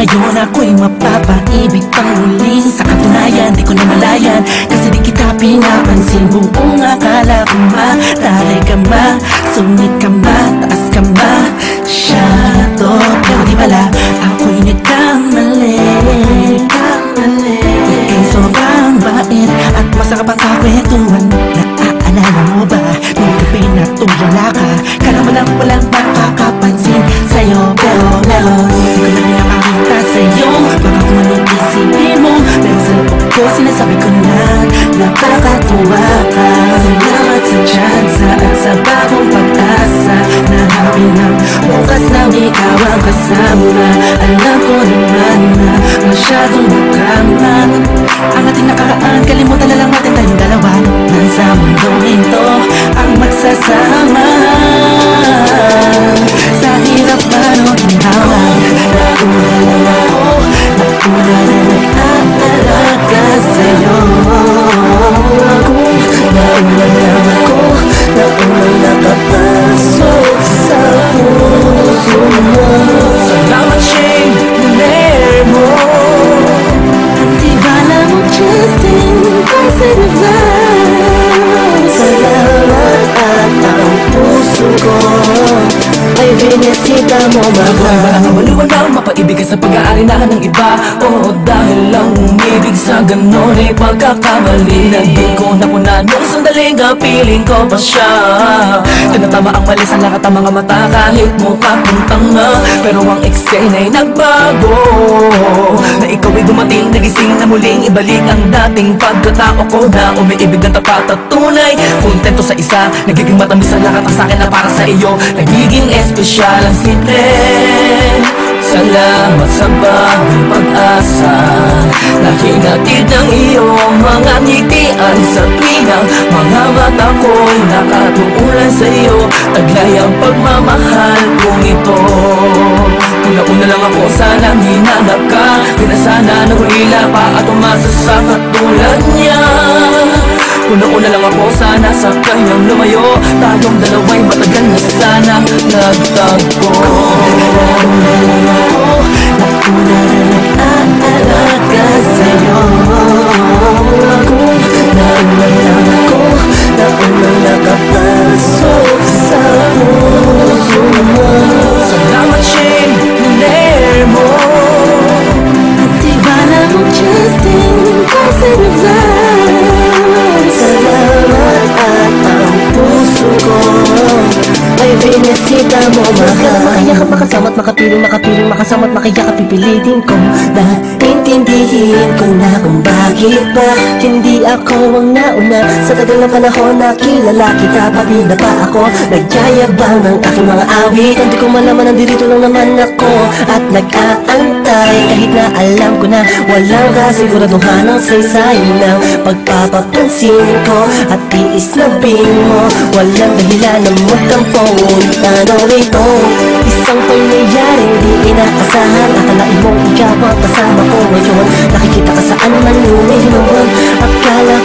Ngayon ako'y mapapaibig pang muli. Sa katunayan, di ko na malayan, kasi di kita pinapansin. Buong akala ko mataray ka ma, sungit ka ma, taas ka ma, shadow. Pero di pala, ako'y nagkamali. Ika'y sobrang bait at masarap ang kakwentuhan. Naaalala mo ba, nung gabi na tulala ka, kala mo lang walang makakapansin sa'yo. Pero di ko na pinapakita sa'yo, baka kung anong isipin mo. Pero sa loob ko, sinasabi ko na napakatuwa ka. Salamat sa tsansa at sa bagong pag-asa, na happy ng bukas na ikaw ang kasama. Alam ko naman na masyadong magkama ang ating nakaraan, kalimutan na lang natin tayong dalawa. Nasa mundong ito ang magsasama. Sa hirap man o ginhawa, nauna na nag-aalaga sa'yo. Nauna lang ako, naunang nakapasok sa puso mo. Salamat, Shane, naler mo. Di bala mo, Justin, kasi naglaan. Salamat at ang puso ko ay binisita mo, mahal. Walang waliwalang mapaibigay sa pag-aari na ng iba. Oo, dahil lang umibig sa ganon ay pagkakamali na di ko napunan. Nung sandaling kapiling ko pa siya, tinatama ang mali sa lahat ng mga mata, kahit mukha kong tanga. Pero ang eksena'y nagbago, na ikaw ay dumating, nagising na muling ibalik ang dating pagkatao ko na umiibig ng tapat at tunay. Kontento sa isa, nagiging matamis ang lahat ang sakin na para sa iyo. Nagiging espesyal ang simple. Salamat sa bagong pag-asa na hinatid ng iyong mga ngitian sa tuwinang mga mata ko'y nakatuulan sa iyo. Taglay ang pagmamahal kong ito. Una-una lang ako, sanang hinanap ka, pinasana na hulila pa at umasa sa katulad niya. Una-una lang ako, sana sa kanyang lumayo, tayong dalawa'y matagal na sana nagtagpo. Nauna na nag-aalaga sa'yo. Nauna lang ako, naunang nakapasok sa puso mo. Salamat, Shane, naler mo. Di bala mo, Justin, kasi naglaan. Salamat at ang puso ko ay binisita mo, mahal. Makayakap, makasama't makapiling, makasama't makayakap, pipilitin ko na intindihin ko na kung bakit ba hindi ako ang nauna. Sa tagal ng panahon na kilala kita, pabida pa ako, nagyayabang ng aking mga awit. Hindi ko malaman, nandirito lang naman ako at nag-aantay, kahit na alam ko na walang kasiguraduhan ng saysay ng pagpapapansin ko at tiis na bing mo. Walang dahilan na magtampo, ngunit tanaw ito isang pangyayaring di inaasahan. Akalain mong ikaw ang kasama ko ngayon, nakikita ka saan man lumihinungan. Akala